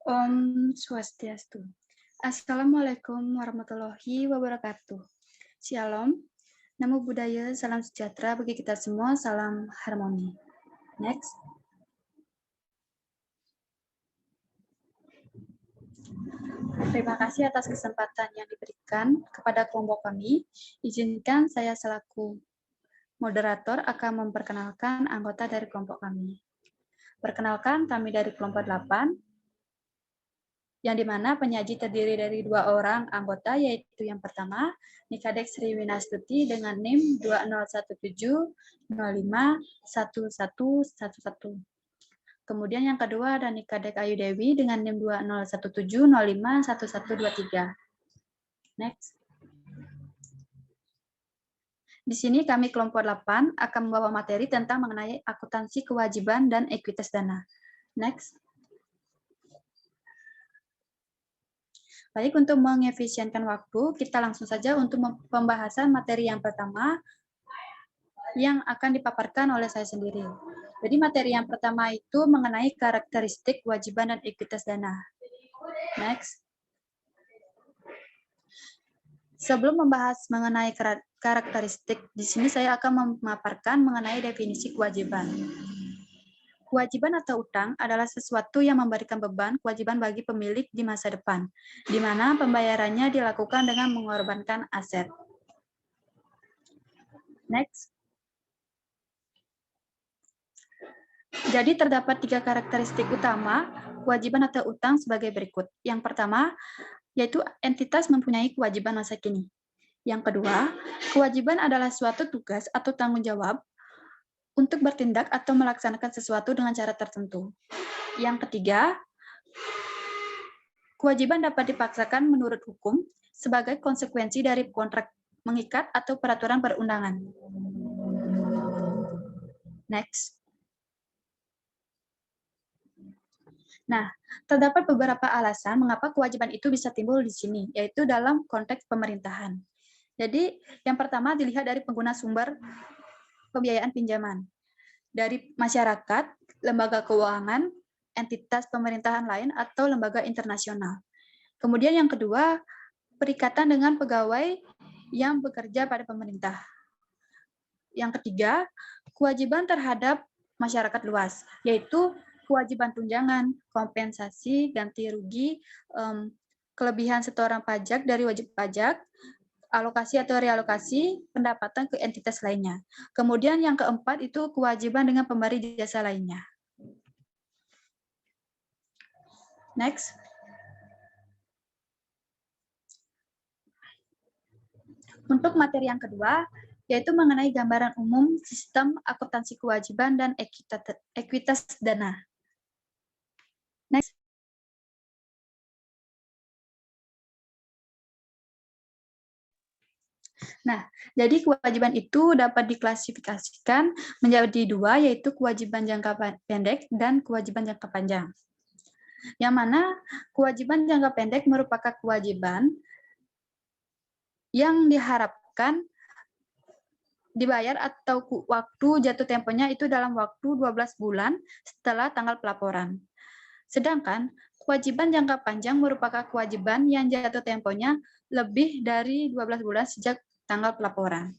Om Swastiastu. Assalamualaikum warahmatullahi wabarakatuh. Shalom, Namo Buddhaya, salam sejahtera bagi kita semua, salam harmoni. Next. Terima kasih atas kesempatan yang diberikan kepada kelompok kami. Izinkan saya selaku moderator akan memperkenalkan anggota dari kelompok kami. Perkenalkan, kami dari kelompok 8, yang dimana penyaji terdiri dari 2 orang anggota, yaitu yang pertama, Nikadek Sri Winastuti dengan NIM 2017051111. Kemudian yang kedua ada Nikadek Ayu Dewi dengan NIM 2017051123. Next. Di sini kami kelompok 8 akan membawa materi tentang mengenai akuntansi kewajiban dan ekuitas dana. Next. Baik, untuk mengefisienkan waktu, kita langsung saja untuk pembahasan materi yang pertama yang akan dipaparkan oleh saya sendiri. Jadi materi yang pertama itu mengenai karakteristik kewajiban dan ekuitas dana. Next. Sebelum membahas mengenai karakteristik, di sini saya akan memaparkan mengenai definisi kewajiban. Kewajiban atau utang adalah sesuatu yang memberikan beban kewajiban bagi pemilik di masa depan, di mana pembayarannya dilakukan dengan mengorbankan aset. Next. Jadi terdapat 3 karakteristik utama kewajiban atau utang sebagai berikut. Yang pertama, yaitu entitas mempunyai kewajiban masa kini. Yang kedua, kewajiban adalah suatu tugas atau tanggung jawab untuk bertindak atau melaksanakan sesuatu dengan cara tertentu. Yang ketiga, kewajiban dapat dipaksakan menurut hukum sebagai konsekuensi dari kontrak mengikat atau peraturan perundangan. Next. Nah, terdapat beberapa alasan mengapa kewajiban itu bisa timbul di sini, yaitu dalam konteks pemerintahan. Jadi, yang pertama dilihat dari pengguna sumber pembiayaan pinjaman. Dari masyarakat, lembaga keuangan, entitas pemerintahan lain, atau lembaga internasional. Kemudian yang kedua, perikatan dengan pegawai yang bekerja pada pemerintah. Yang ketiga, kewajiban terhadap masyarakat luas, yaitu kewajiban tunjangan, kompensasi, ganti rugi, kelebihan setoran pajak dari wajib pajak, alokasi atau realokasi pendapatan ke entitas lainnya. Kemudian yang keempat itu kewajiban dengan pemberi jasa lainnya. Next. Untuk materi yang kedua, yaitu mengenai gambaran umum sistem akuntansi kewajiban dan ekuitas dana. Next. Nah, jadi kewajiban itu dapat diklasifikasikan menjadi 2, yaitu kewajiban jangka pendek dan kewajiban jangka panjang. Yang mana kewajiban jangka pendek merupakan kewajiban yang diharapkan dibayar atau waktu jatuh temponya itu dalam waktu 12 bulan setelah tanggal pelaporan. Sedangkan kewajiban jangka panjang merupakan kewajiban yang jatuh temponya lebih dari 12 bulan sejak tanggal pelaporan.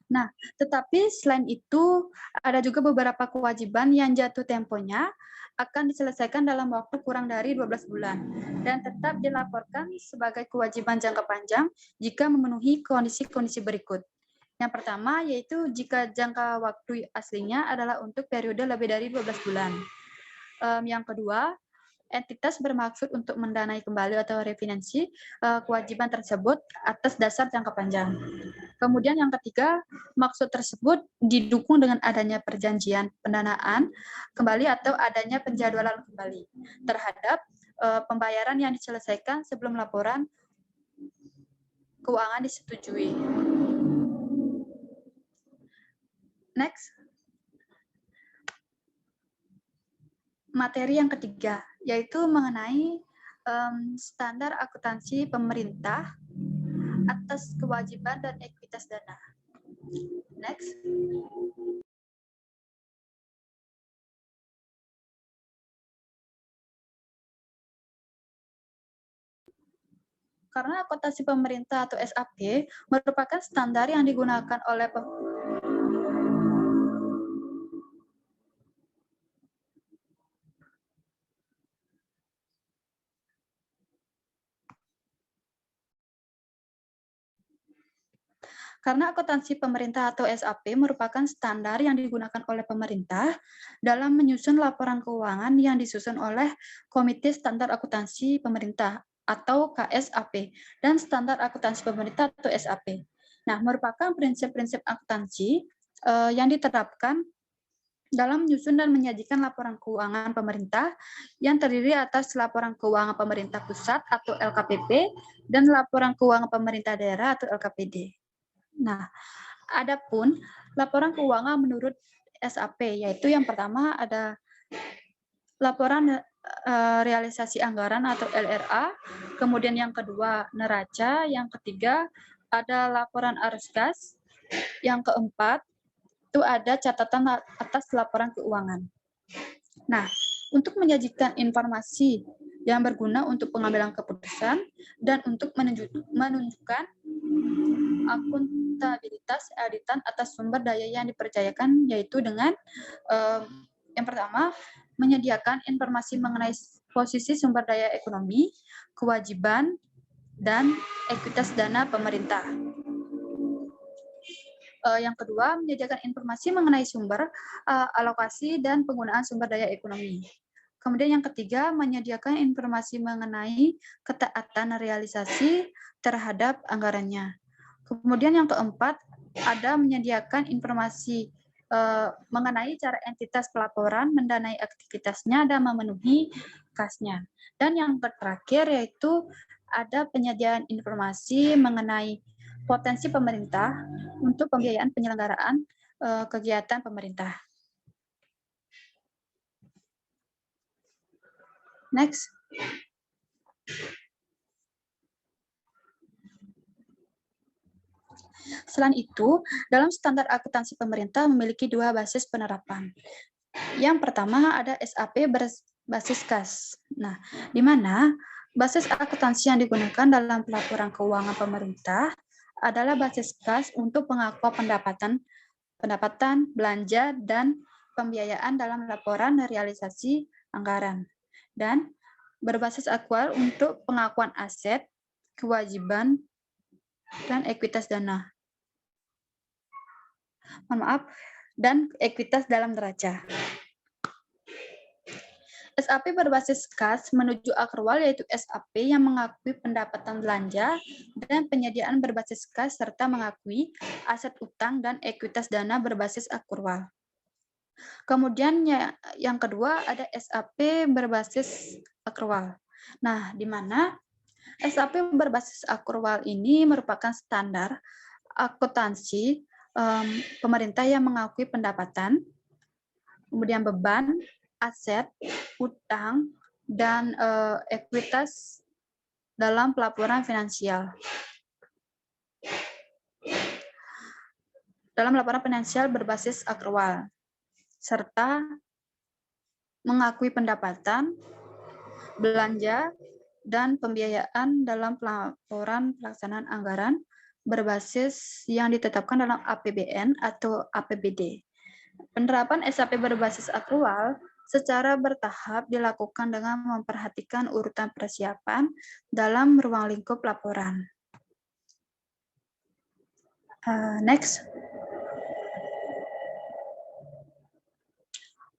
Nah, tetapi selain itu ada juga beberapa kewajiban yang jatuh temponya akan diselesaikan dalam waktu kurang dari 12 bulan dan tetap dilaporkan sebagai kewajiban jangka panjang jika memenuhi kondisi-kondisi berikut. Yang pertama yaitu jika jangka waktu aslinya adalah untuk periode lebih dari 12 bulan. Yang kedua, entitas bermaksud untuk mendanai kembali atau refinansi kewajiban tersebut atas dasar jangka panjang. Kemudian yang ketiga, maksud tersebut didukung dengan adanya perjanjian pendanaan kembali atau adanya penjadwalan kembali terhadap pembayaran yang diselesaikan sebelum laporan keuangan disetujui. Next. materi yang ketiga, yaitu mengenai standar akuntansi pemerintah atas kewajiban dan ekuitas dana. Next. Karena akuntansi pemerintah atau SAP merupakan standar yang digunakan oleh Karena akuntansi pemerintah atau SAP merupakan standar yang digunakan oleh pemerintah dalam menyusun laporan keuangan yang disusun oleh Komite Standar Akuntansi Pemerintah atau KSAP dan Standar Akuntansi Pemerintah atau SAP. Nah, merupakan prinsip-prinsip akuntansi yang diterapkan dalam menyusun dan menyajikan laporan keuangan pemerintah yang terdiri atas laporan keuangan pemerintah pusat atau LKPP dan laporan keuangan pemerintah daerah atau LKPD. Nah, adapun laporan keuangan menurut SAP, yaitu yang pertama ada laporan realisasi anggaran atau LRA, kemudian yang kedua neraca, yang ketiga ada laporan arus kas, yang keempat itu ada catatan atas laporan keuangan. Nah, untuk menyajikan informasi yang berguna untuk pengambilan keputusan dan untuk menunjukkan akuntabilitas auditan atas sumber daya yang dipercayakan, yaitu dengan yang pertama menyediakan informasi mengenai posisi sumber daya ekonomi, kewajiban, dan ekuitas dana pemerintah. Yang kedua, menyediakan informasi mengenai sumber, alokasi, dan penggunaan sumber daya ekonomi. Kemudian yang ketiga, menyediakan informasi mengenai ketaatan realisasi terhadap anggarannya. Kemudian yang keempat, ada menyediakan informasi mengenai cara entitas pelaporan mendanai aktivitasnya dan memenuhi kasnya. Dan yang terakhir yaitu ada penyediaan informasi mengenai potensi pemerintah untuk pembiayaan penyelenggaraan kegiatan pemerintah. Next. Selain itu, dalam standar akuntansi pemerintah memiliki dua basis penerapan. Yang pertama ada SAP berbasis kas. Nah, di mana basis akuntansi yang digunakan dalam pelaporan keuangan pemerintah adalah basis kas untuk pengakuan pendapatan, belanja, dan pembiayaan dalam laporan realisasi anggaran. Dan berbasis aktual untuk pengakuan aset, kewajiban, dan ekuitas dana. Mohon maaf, dan ekuitas dalam neraca. SAP berbasis kas menuju akrual yaitu SAP yang mengakui pendapatan belanja dan penyediaan berbasis kas serta mengakui aset utang dan ekuitas dana berbasis akrual. Kemudian yang kedua ada SAP berbasis akrual. Nah, di mana SAP berbasis akrual ini merupakan standar akuntansi pemerintah yang mengakui pendapatan, kemudian beban, aset, utang, dan ekuitas dalam pelaporan finansial. Dalam laporan finansial berbasis akrual, serta mengakui pendapatan, belanja, dan pembiayaan dalam pelaporan pelaksanaan anggaran berbasis yang ditetapkan dalam APBN atau APBD. Penerapan SAP berbasis akrual secara bertahap dilakukan dengan memperhatikan urutan persiapan dalam ruang lingkup laporan. Next.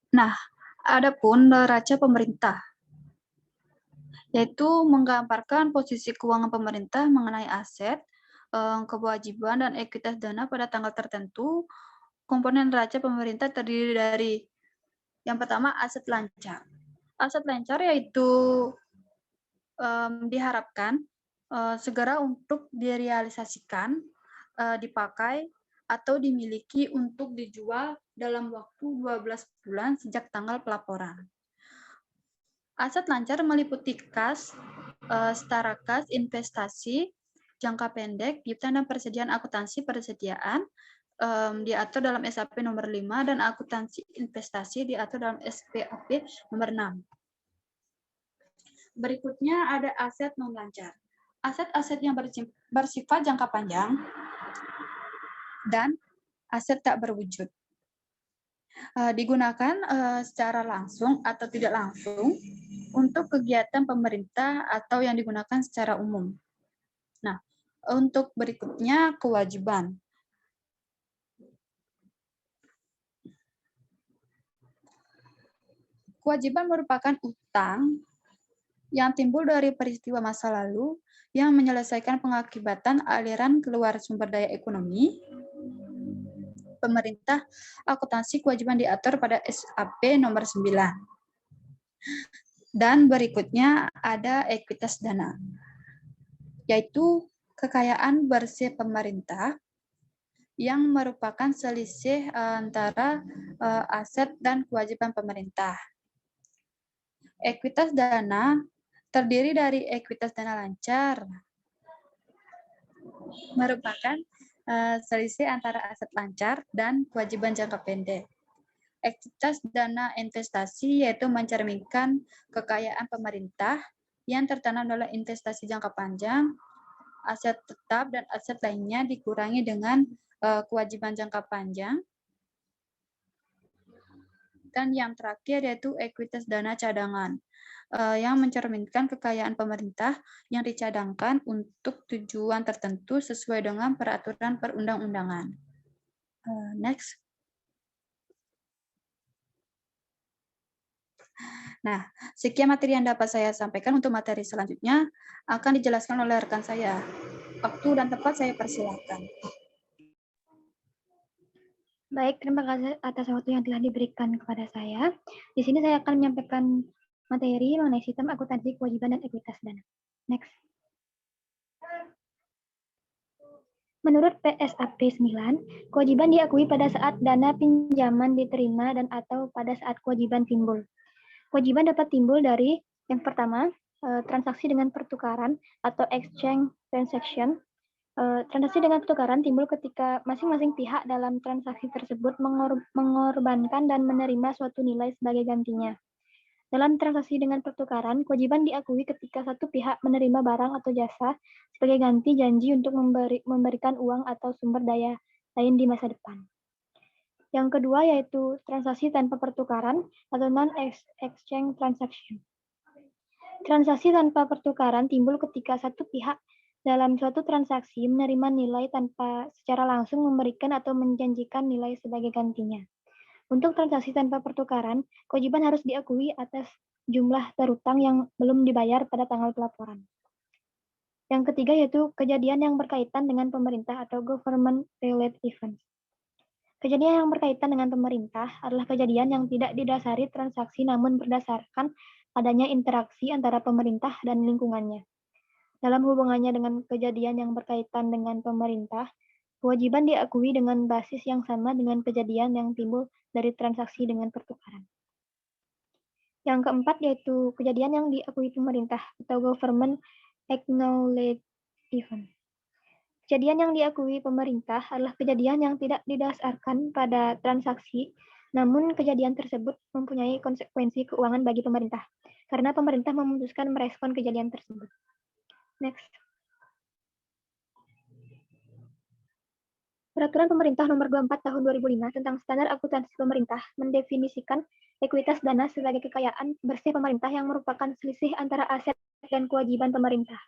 Nah, adapun neraca pemerintah, yaitu menggambarkan posisi keuangan pemerintah mengenai aset, kewajiban, dan ekuitas dana pada tanggal tertentu. Komponen neraca pemerintah terdiri dari yang pertama aset lancar. Aset lancar yaitu diharapkan segera untuk direalisasikan, dipakai, atau dimiliki untuk dijual dalam waktu 12 bulan sejak tanggal pelaporan. Aset lancar meliputi kas, setara kas, investasi, jangka pendek, piutang dan persediaan akuntansi persediaan, diatur dalam SAP nomor 5 dan akuntansi investasi diatur dalam SPAP nomor 6. Berikutnya ada aset non lancar. Aset-aset yang bersifat jangka panjang dan aset tak berwujud. Digunakan secara langsung atau tidak langsung untuk kegiatan pemerintah atau yang digunakan secara umum. Nah, untuk berikutnya kewajiban. Kewajiban merupakan utang yang timbul dari peristiwa masa lalu yang menyelesaikan pengakibatan aliran keluar sumber daya ekonomi, pemerintah, akuntansi kewajiban diatur pada SAP nomor 9. Dan berikutnya ada ekuitas dana, yaitu kekayaan bersih pemerintah yang merupakan selisih antara aset dan kewajiban pemerintah. Ekuitas dana terdiri dari ekuitas dana lancar, merupakan selisih antara aset lancar dan kewajiban jangka pendek. Ekuitas dana investasi yaitu mencerminkan kekayaan pemerintah yang tertanam dalam investasi jangka panjang, aset tetap dan aset lainnya dikurangi dengan kewajiban jangka panjang. Dan yang terakhir yaitu ekuitas dana cadangan, yang mencerminkan kekayaan pemerintah yang dicadangkan untuk tujuan tertentu sesuai dengan peraturan perundang-undangan. Next. Nah, sekian materi yang dapat saya sampaikan. Untuk materi selanjutnya akan dijelaskan oleh rekan saya. Waktu dan tempat saya persilakan. Baik, terima kasih atas waktu yang telah diberikan kepada saya. Di sini saya akan menyampaikan materi mengenai sistem akuntansi kewajiban dan ekuitas dana. Next. Menurut PSAP 9, kewajiban diakui pada saat dana pinjaman diterima dan atau pada saat kewajiban timbul. Kewajiban dapat timbul dari yang pertama, transaksi dengan pertukaran atau exchange transaction. Transaksi dengan pertukaran timbul ketika masing-masing pihak dalam transaksi tersebut mengorbankan dan menerima suatu nilai sebagai gantinya. Dalam transaksi dengan pertukaran, kewajiban diakui ketika satu pihak menerima barang atau jasa sebagai ganti janji untuk memberikan uang atau sumber daya lain di masa depan. Yang kedua yaitu transaksi tanpa pertukaran atau non-exchange transaction. Transaksi tanpa pertukaran timbul ketika satu pihak dalam suatu transaksi menerima nilai tanpa secara langsung memberikan atau menjanjikan nilai sebagai gantinya. Untuk transaksi tanpa pertukaran, kewajiban harus diakui atas jumlah terutang yang belum dibayar pada tanggal pelaporan. Yang ketiga yaitu kejadian yang berkaitan dengan pemerintah atau government-related events. Kejadian yang berkaitan dengan pemerintah adalah kejadian yang tidak didasari transaksi namun berdasarkan adanya interaksi antara pemerintah dan lingkungannya. Dalam hubungannya dengan kejadian yang berkaitan dengan pemerintah, kewajiban diakui dengan basis yang sama dengan kejadian yang timbul dari transaksi dengan pertukaran. Yang keempat yaitu kejadian yang diakui pemerintah atau government acknowledged event. Kejadian yang diakui pemerintah adalah kejadian yang tidak didasarkan pada transaksi, namun kejadian tersebut mempunyai konsekuensi keuangan bagi pemerintah, karena pemerintah memutuskan merespon kejadian tersebut. Next. Peraturan Pemerintah Nomor 24 Tahun 2005 tentang Standar Akuntansi Pemerintah mendefinisikan ekuitas dana sebagai kekayaan bersih pemerintah yang merupakan selisih antara aset dan kewajiban pemerintah.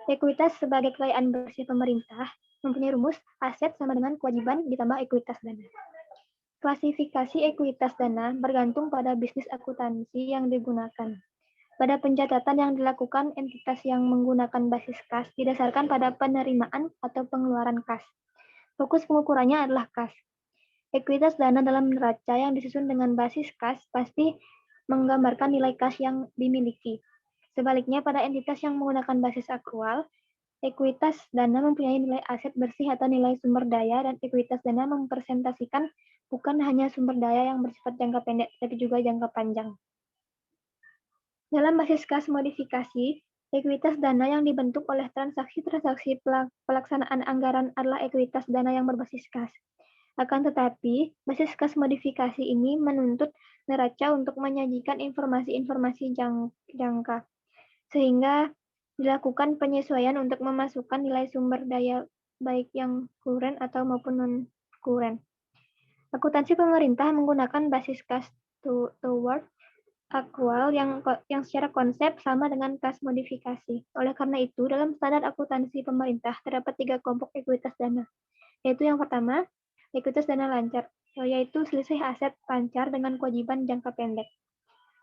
Ekuitas sebagai kekayaan bersih pemerintah mempunyai rumus aset sama dengan kewajiban ditambah ekuitas dana. Klasifikasi ekuitas dana bergantung pada bisnis akuntansi yang digunakan. Pada pencatatan yang dilakukan, entitas yang menggunakan basis kas didasarkan pada penerimaan atau pengeluaran kas. Fokus pengukurannya adalah kas. Ekuitas dana dalam neraca yang disusun dengan basis kas pasti menggambarkan nilai kas yang dimiliki. Sebaliknya, pada entitas yang menggunakan basis akrual, ekuitas dana mempunyai nilai aset bersih atau nilai sumber daya, dan ekuitas dana mempresentasikan bukan hanya sumber daya yang bersifat jangka pendek, tapi juga jangka panjang. Dalam basis kas modifikasi, ekuitas dana yang dibentuk oleh transaksi-transaksi pelaksanaan anggaran adalah ekuitas dana yang berbasis kas. Akan tetapi, basis kas modifikasi ini menuntut neraca untuk menyajikan informasi-informasi jangka, sehingga dilakukan penyesuaian untuk memasukkan nilai sumber daya baik yang kuren atau maupun non-kuren. Akuntansi pemerintah menggunakan basis kas toward aktual yang secara konsep sama dengan kas modifikasi. Oleh karena itu, dalam standar akuntansi pemerintah terdapat 3 kelompok ekuitas dana, yaitu yang pertama, ekuitas dana lancar, yaitu selisih aset lancar dengan kewajiban jangka pendek.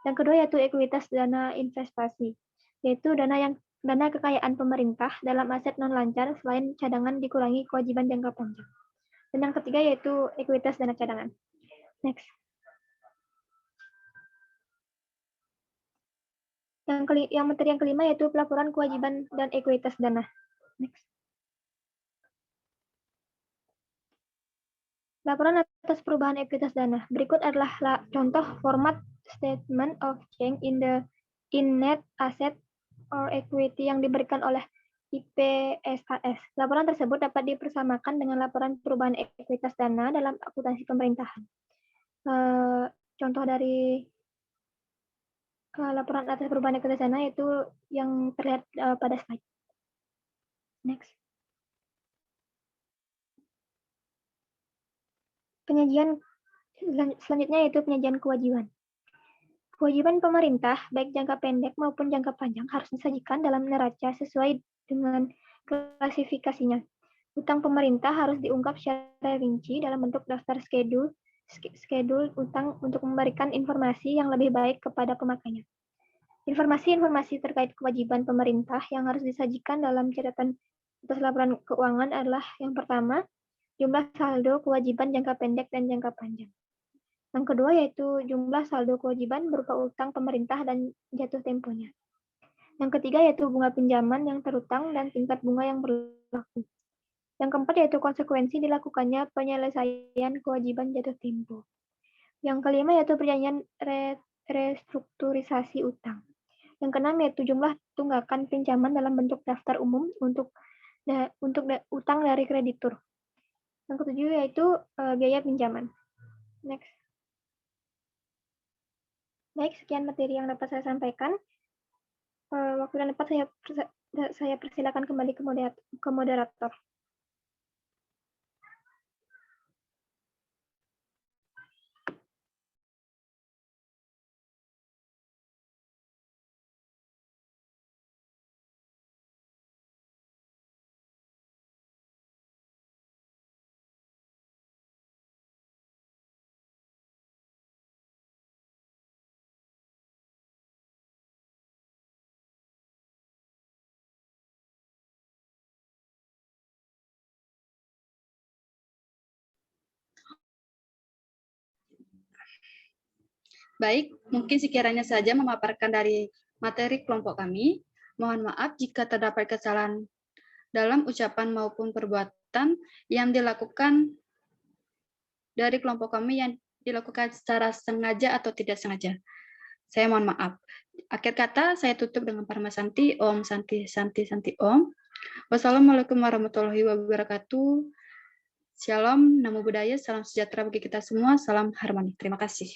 Yang kedua yaitu ekuitas dana investasi, yaitu dana kekayaan pemerintah dalam aset non lancar selain cadangan dikurangi kewajiban jangka panjang. Dan yang ketiga yaitu ekuitas dana cadangan. Next. Yang materi yang kelima yaitu pelaporan kewajiban dan ekuitas dana. Next. Laporan atas perubahan ekuitas dana. Berikut adalah contoh format statement of change in net asset or equity yang diberikan oleh IPSAS. Laporan tersebut dapat dipersamakan dengan laporan perubahan ekuitas dana dalam akuntansi pemerintahan. Contoh dari laporan atas perubahan ekuitas dana itu yang terlihat pada slide. Next. Penyajian selanjutnya yaitu penyajian kewajiban. Kewajiban pemerintah, baik jangka pendek maupun jangka panjang, harus disajikan dalam neraca sesuai dengan klasifikasinya. Utang pemerintah harus diungkap secara rinci dalam bentuk daftar schedule utang untuk memberikan informasi yang lebih baik kepada pemakainya. Informasi-informasi terkait kewajiban pemerintah yang harus disajikan dalam catatan atas laporan keuangan adalah yang pertama, jumlah saldo kewajiban jangka pendek dan jangka panjang. Yang kedua yaitu jumlah saldo kewajiban berupa utang pemerintah dan jatuh temponya. Yang ketiga yaitu bunga pinjaman yang terutang dan tingkat bunga yang berlaku. Yang keempat yaitu konsekuensi dilakukannya penyelesaian kewajiban jatuh tempo. Yang kelima yaitu perjanjian restrukturisasi utang. Yang keenam yaitu jumlah tunggakan pinjaman dalam bentuk daftar umum untuk utang dari kreditur. Yang ketujuh yaitu biaya pinjaman. Next. Baik, sekian materi yang dapat saya sampaikan. Waktu dan tempat saya persilakan kembali ke moderator. Baik, mungkin sekiranya saja memaparkan dari materi kelompok kami. Mohon maaf jika terdapat kesalahan dalam ucapan maupun perbuatan yang dilakukan dari kelompok kami yang dilakukan secara sengaja atau tidak sengaja. Saya mohon maaf. Akhir kata, saya tutup dengan Parma Santi, Om Santi, Santi, Santi, Om. Wassalamualaikum warahmatullahi wabarakatuh. Shalom, namo buddhaya, salam sejahtera bagi kita semua, salam harmoni. Terima kasih.